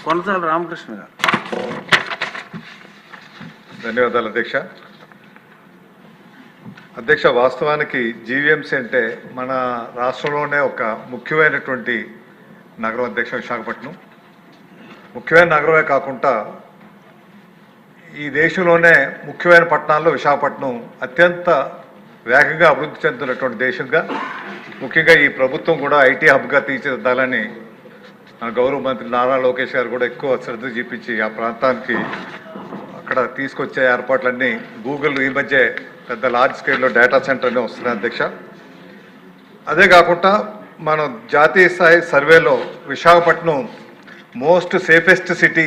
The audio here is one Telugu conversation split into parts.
కొనసాల రామకృష్ణ గారు. ధన్యవాదాలు అధ్యక్ష. వాస్తవానికి జీవీఎంసీ అంటే మన రాష్ట్రంలోనే ఒక ముఖ్యమైనటువంటి నగరం అధ్యక్ష. విశాఖపట్నం ముఖ్యమైన నగరమే కాకుండా ఈ దేశంలోనే ముఖ్యమైన పట్టణాల్లో విశాఖపట్నం అత్యంత వేగంగా అభివృద్ధి చెందుతున్నటువంటి దేశంగా, ముఖ్యంగా ఈ ప్రభుత్వం కూడా ఐటీ హబ్గా తీర్చిదిద్దాలని మన గౌరవ మంత్రి నారా లోకేష్ గారు కూడా ఎక్కువ శ్రద్ధ చూపించి ఆ ప్రాంతానికి అక్కడ తీసుకొచ్చే ఏర్పాట్లన్నీ గూగుల్ ఈ మధ్య పెద్ద లార్జ్ స్కేల్లో డేటా సెంటర్ని వస్తున్నాయి అధ్యక్ష. అదే కాకుండా మనం జాతీయ స్థాయి సర్వేలో Visakhapatnam most safest city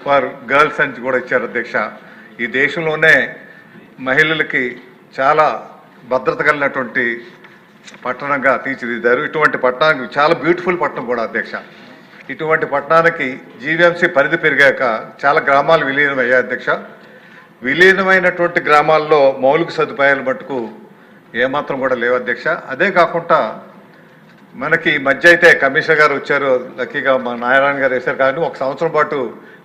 for girls అని కూడా ఇచ్చారు అధ్యక్ష. ఈ దేశంలోనే మహిళలకి చాలా భద్రత కలిగినటువంటి పట్టణంగా తీర్చిదిద్దారు. ఇటువంటి పట్టణానికి చాలా బ్యూటిఫుల్ పట్టణం కూడా అధ్యక్ష. ఇటువంటి పట్టణానికి జీవీఎంసీ పరిధి పెరిగాక చాలా గ్రామాలు విలీనమయ్యాయి అధ్యక్ష. విలీనమైనటువంటి గ్రామాల్లో మౌలిక సదుపాయాలు మట్టుకు ఏమాత్రం కూడా లేవు అధ్యక్ష. అదే కాకుండా మనకి మధ్య అయితే కమిషనర్ గారు వచ్చారు, లక్కీగా మా నారాయణ గారు వేశారు, కానీ ఒక సంవత్సరం పాటు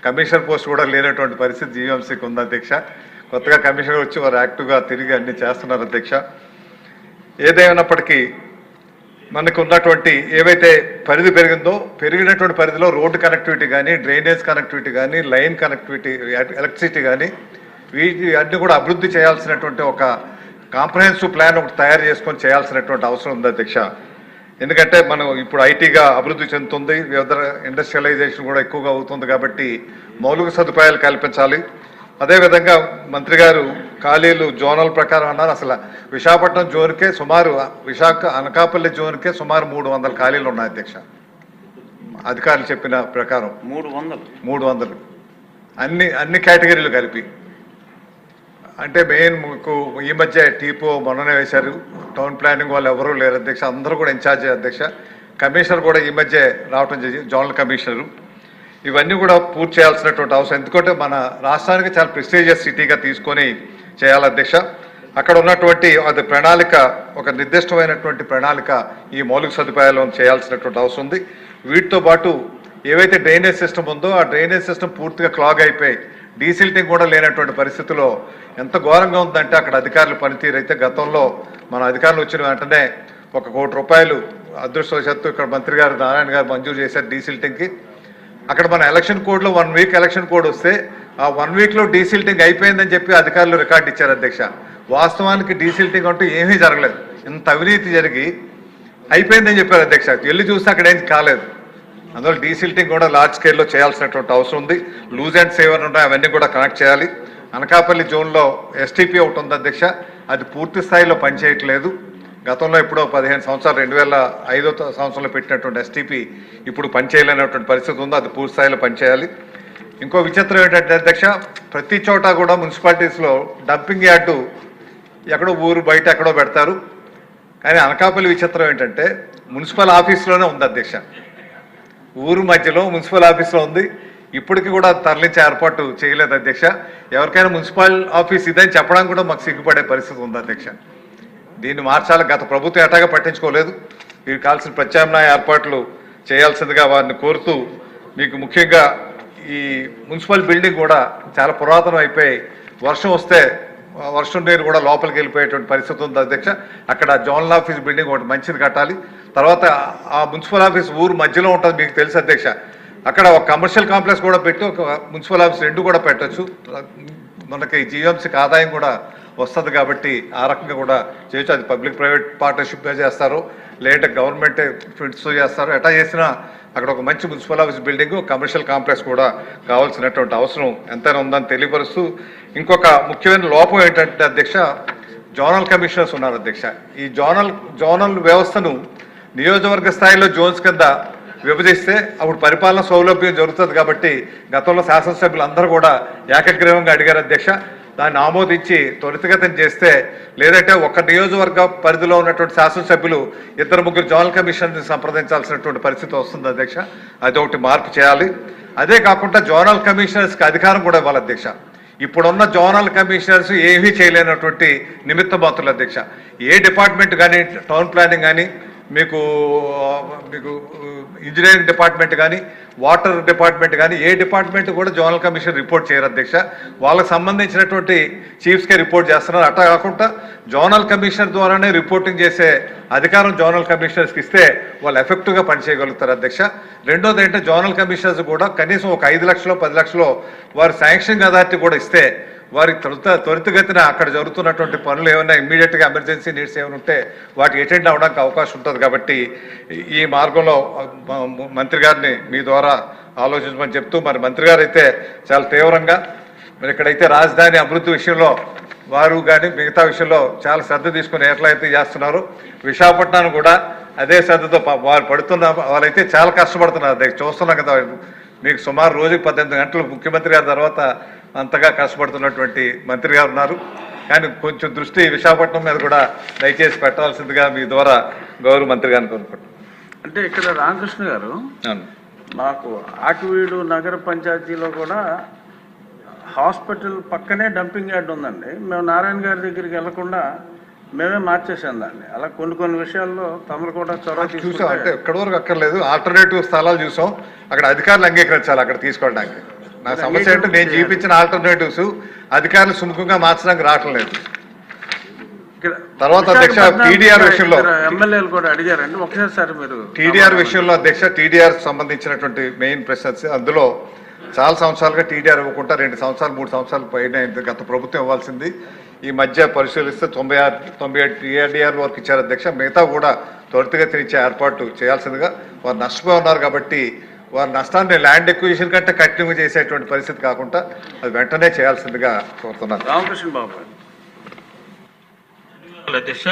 కమిషనర్ పోస్ట్ కూడా లేనటువంటి పరిస్థితి జీవీఎంసీకి ఉంది అధ్యక్ష. కొత్తగా కమిషనర్ వచ్చి వారు యాక్టివ్గా తిరిగి అన్ని చేస్తున్నారు అధ్యక్ష. ఏదేమైనప్పటికీ మనకు ఉన్నటువంటి ఏవైతే పరిధి పెరిగిందో పెరిగినటువంటి పరిధిలో రోడ్డు కనెక్టివిటీ కానీ, డ్రైనేజ్ కనెక్టివిటీ కానీ, లైన్ కనెక్టివిటీ, ఎలక్ట్రిసిటీ కానీ వీటి అన్ని కూడా అభివృద్ధి చేయాల్సినటువంటి ఒక కాంప్రహెన్సివ్ ప్లాన్ ఒకటి తయారు చేసుకొని చేయాల్సినటువంటి అవసరం ఉంది అధ్యక్ష. ఎందుకంటే మనం ఇప్పుడు ఐటీగా అభివృద్ధి చెందుతుంది, వివిధ ఇండస్ట్రియలైజేషన్ కూడా ఎక్కువగా అవుతుంది కాబట్టి మౌలిక సదుపాయాలు కల్పించాలి. అదేవిధంగా మంత్రి గారు ఖాళీలు జోనల్ ప్రకారం అన్నారు. అసలు విశాఖపట్నం జోన్కే సుమారు అనకాపల్లి జోన్కే సుమారు 300 ఖాళీలు ఉన్నాయి అధ్యక్ష. అధికారులు చెప్పిన ప్రకారం 300 అన్ని కేటగిరీలు కలిపి. అంటే మెయిన్ ఈ మధ్య టీపో మొన్ననే వేశారు, టౌన్ ప్లానింగ్ వాళ్ళు ఎవరూ లేరు అధ్యక్ష, అందరూ కూడా ఇన్ఛార్జే అధ్యక్ష. కమిషనర్ కూడా ఈ మధ్య రావటం జరిగింది, జోనల్ కమిషనరు. ఇవన్నీ కూడా పూర్తి చేయాల్సినటువంటి అవసరం, ఎందుకంటే మన రాష్ట్రానికి చాలా ప్రెస్టీజియస్ సిటీగా తీసుకొని చేయాలి అధ్యక్ష. అక్కడ ఉన్నటువంటి అది ప్రణాళిక, ఒక నిర్దిష్టమైనటువంటి ప్రణాళిక ఈ మౌలిక సదుపాయాలను చేయాల్సినటువంటి అవసరం ఉంది. వీటితో పాటు ఏవైతే డ్రైనేజ్ సిస్టమ్ ఉందో ఆ డ్రైనేజ్ సిస్టమ్ పూర్తిగా క్లాగ్ అయిపోయి డీసిల్టింగ్ కూడా లేనటువంటి పరిస్థితుల్లో ఎంత ఘోరంగా ఉందంటే అక్కడ అధికారుల పనితీరు అయితే గతంలో మన అధికారులు వచ్చిన వెంటనే ₹1 కోటి అదృష్టవశాత్తు ఇక్కడ మంత్రి గారు నారాయణ గారు మంజూరు చేశారు డీసిల్టింగ్కి. అక్కడ మన ఎలక్షన్ కోడ్లో 1 వీక్ ఎలక్షన్ కోడ్ వస్తే ఆ 1 వీక్లో డీసిల్టింగ్ అయిపోయిందని చెప్పి అధికారులు రికార్డు ఇచ్చారు అధ్యక్ష. వాస్తవానికి డీసిల్టింగ్ అంటూ ఏమీ జరగలేదు, ఇంత అవినీతి జరిగి అయిపోయిందని చెప్పారు అధ్యక్ష. వెళ్ళి చూస్తే అక్కడ ఏం కాలేదు. అందువల్ల డీసిల్టింగ్ కూడా లార్జ్ స్కేల్లో చేయాల్సినటువంటి అవసరం ఉంది. లూజ్ అండ్ సేవర్ ఉంటాయి, అవన్నీ కూడా కనెక్ట్ చేయాలి. అనకాపల్లి జోన్లో ఎస్టీపీ ఒకటి ఉంది అధ్యక్ష, అది పూర్తి స్థాయిలో పనిచేయట్లేదు. గతంలో ఎప్పుడో 15 సంవత్సరాలు 2005 సంవత్సరంలో పెట్టినటువంటి ఎస్టీపీ ఇప్పుడు పనిచేయలేనటువంటి పరిస్థితి ఉంది, అది పూర్తి స్థాయిలో పనిచేయాలి. ఇంకో విచిత్రం ఏంటంటే అధ్యక్ష, ప్రతి చోట కూడా మున్సిపాలిటీస్లో డంపింగ్ యార్డు ఎక్కడో ఊరు బయట ఎక్కడో పెడతారు, కానీ అనకాపల్లి విచిత్రం ఏంటంటే మున్సిపల్ ఆఫీస్లోనే ఉంది అధ్యక్ష. ఊరు మధ్యలో మున్సిపల్ ఆఫీస్లో ఉంది, ఇప్పటికీ కూడా తరలించే ఏర్పాటు చేయలేదు అధ్యక్ష. ఎవరికైనా మున్సిపల్ ఆఫీస్ ఇదని చెప్పడానికి కూడా మాకు సిగ్గుపడే పరిస్థితి ఉంది అధ్యక్ష. దీన్ని మార్చాలి. గత ప్రభుత్వం ఎటాగా పట్టించుకోలేదు. వీరికి కావాల్సిన ప్రత్యామ్నాయ ఏర్పాట్లు చేయాల్సిందిగా వారిని కోరుతూ, మీకు ముఖ్యంగా ఈ మున్సిపల్ బిల్డింగ్ కూడా చాలా పురాతనం అయిపోయి వర్షం వస్తే వర్షం నీరు కూడా లోపలికి వెళ్ళిపోయేటువంటి పరిస్థితి ఉంది అధ్యక్ష. అక్కడ జోనల్ ఆఫీస్ బిల్డింగ్ ఒకటి మంచిది కట్టాలి. తర్వాత ఆ మున్సిపల్ ఆఫీస్ ఊరు మధ్యలో ఉంటుంది, మీకు తెలుసు అధ్యక్ష. అక్కడ ఒక కమర్షియల్ కాంప్లెక్స్ కూడా పెట్టి ఒక మున్సిపల్ ఆఫీస్ 2 కూడా పెట్టచ్చు. మనకి జీవీఎంసీకి ఆదాయం కూడా వస్తుంది కాబట్టి ఆ రకంగా కూడా చేయొచ్చు. అది పబ్లిక్ ప్రైవేట్ పార్ట్నర్షిప్గా చేస్తారు, లేదంటే గవర్నమెంటే ఫండ్స్తో చేస్తారు. ఎటా చేసినా అక్కడ ఒక మంచి municipal office building, commercial complex కూడా కావాల్సినటువంటి అవసరం ఎంతైనా ఉందని తెలియపరుస్తూ, ఇంకొక ముఖ్యమైన లోపం ఏంటంటే అధ్యక్ష, జోనల్ కమిషనర్స్ ఉన్నారు అధ్యక్ష. ఈ జోనల్ వ్యవస్థను నియోజకవర్గ స్థాయిలో జోన్స్ కింద విభజిస్తే అప్పుడు పరిపాలన సౌలభ్యం జరుగుతుంది కాబట్టి గతంలో శాసనసభ్యులు అందరూ కూడా ఏకగ్రీవంగా అడిగారు అధ్యక్ష. దాన్ని ఆమోదించి త్వరితగతం చేస్తే, లేదంటే ఒక నియోజకవర్గ పరిధిలో ఉన్నటువంటి శాసనసభ్యులు 2-3 జోనల్ కమిషన్ని సంప్రదించాల్సినటువంటి పరిస్థితి వస్తుంది అధ్యక్ష. అదొకటి మార్పు చేయాలి. అదే కాకుండా జోనల్ కమిషనర్స్కి అధికారం కూడా ఇవ్వాలి అధ్యక్ష. ఇప్పుడున్న జోనల్ కమిషనర్స్ ఏమీ చేయలేనటువంటి నిమిత్త మాత్రులు అధ్యక్ష. ఏ డిపార్ట్మెంట్ కానీ, టౌన్ ప్లానింగ్ కానీ, మీకు మీకు ఇంజనీరింగ్ డిపార్ట్మెంట్ కానీ వాటర్ డిపార్ట్మెంట్ కానీ ఏ డిపార్ట్మెంట్ కూడా జోనల్ కమిషన్ రిపోర్ట్ చేయరు అధ్యక్ష. వాళ్ళకి సంబంధించినటువంటి చీఫ్స్కే రిపోర్ట్ చేస్తున్నారు. అట్లా కాకుండా జోనల్ కమిషనర్ ద్వారానే రిపోర్టింగ్ చేసే అధికారం జోనల్ కమిషనర్స్కి ఇస్తే వాళ్ళు ఎఫెక్టివ్గా పనిచేయగలుగుతారు అధ్యక్ష. రెండోది ఏంటంటే జోనల్ కమిషనర్స్ కూడా కనీసం ఒక 5 లక్షలు 10 లక్షలు వారి శాంక్షన్ అథారిటీ కూడా ఇస్తే వారికి త్వరితగతిన అక్కడ జరుగుతున్నటువంటి పనులు ఏమైనా ఇమ్మీడియట్గా ఎమర్జెన్సీ నీడ్స్ ఏమైనా ఉంటే వాటికి అటెండ్ అవ్వడానికి అవకాశం ఉంటుంది. కాబట్టి ఈ మార్గంలో మంత్రి గారిని మీ ద్వారా ఆలోచించమని చెప్తూ, మరి మంత్రి గారు అయితే చాలా తీవ్రంగా మరి ఇక్కడైతే రాజధాని అభివృద్ధి విషయంలో వారు కానీ మిగతా విషయంలో చాలా శ్రద్ధ తీసుకుని ఎట్లయితే చేస్తున్నారు, విశాఖపట్నాన్ని కూడా అదే శ్రద్ధతో వారు పడుతున్న వాళ్ళైతే చాలా కష్టపడుతున్నారు. చూస్తున్నాం కదా, మీకు సుమారు రోజుకి 18 గంటలు ముఖ్యమంత్రి గారి తర్వాత అంతగా కష్టపడుతున్నటువంటి మంత్రి గారు ఉన్నారు. కానీ కొంచెం దృష్టి విశాఖపట్నం మీద కూడా దయచేసి పెట్టాల్సిందిగా మీ ద్వారా గౌరవ మంత్రి గారిని కోరుకుంటున్నాను. అంటే ఇక్కడ రామకృష్ణ గారు, మాకు ఆకివీడు నగర పంచాయతీలో కూడా హాస్పిటల్ పక్కనే డంపింగ్ యార్డ్ ఉందండి. మేము నారాయణ గారి దగ్గరికి వెళ్లకుండా మేమే మార్చేసాం దాన్ని. అలా కొన్ని విషయాల్లో తమరు కూడా చొరవ చూసాం. అంటే ఎక్కడి వరకు అక్కర్లేదు, ఆల్టర్నేటివ్ స్థలాలు చూసాం. అక్కడ అధికారులు అంగీకరించాలి అక్కడ తీసుకోవడానికి. నా సమస్య అంటే నేను చూపించిన ఆల్టర్నేటివ్స్ అధికారులు సుముఖంగా మార్చడానికి రావటం లేదు. తర్వాత అధ్యక్ష టీడీఆర్ విషయంలో ఎమ్మెల్యేలు కూడా అడిగారండి. ఒకసారి మీరు టీడీఆర్ విషయంలో అధ్యక్ష టీడీఆర్ సంబంధించినటువంటి మెయిన్ ప్రశ్న, అందులో చాలా సంవత్సరాలుగా టీడీఆర్ ఇవ్వకుండా 2 సంవత్సరాలు 3 సంవత్సరాలు పైన గత ప్రభుత్వం ఇవ్వాల్సింది. ఈ మధ్య పరిశీలిస్తే 97 టీడీఆర్ వరకు ఇచ్చారు అధ్యక్ష. మిగతా కూడా త్వరితగతిన ఇచ్చే ఏర్పాటు చేయాల్సిందిగా. వారు నష్టపోయి ఉన్నారు కాబట్టి వారి నష్టాన్ని ల్యాండ్ ఎక్విజిషన్ కంటే కంటిన్యూ చేసేటువంటి పరిస్థితి కాకుండా అది వెంటనే చేయాల్సిందిగా కోరుతున్నాను. రామకృష్ణ బాబు అధ్యక్ష.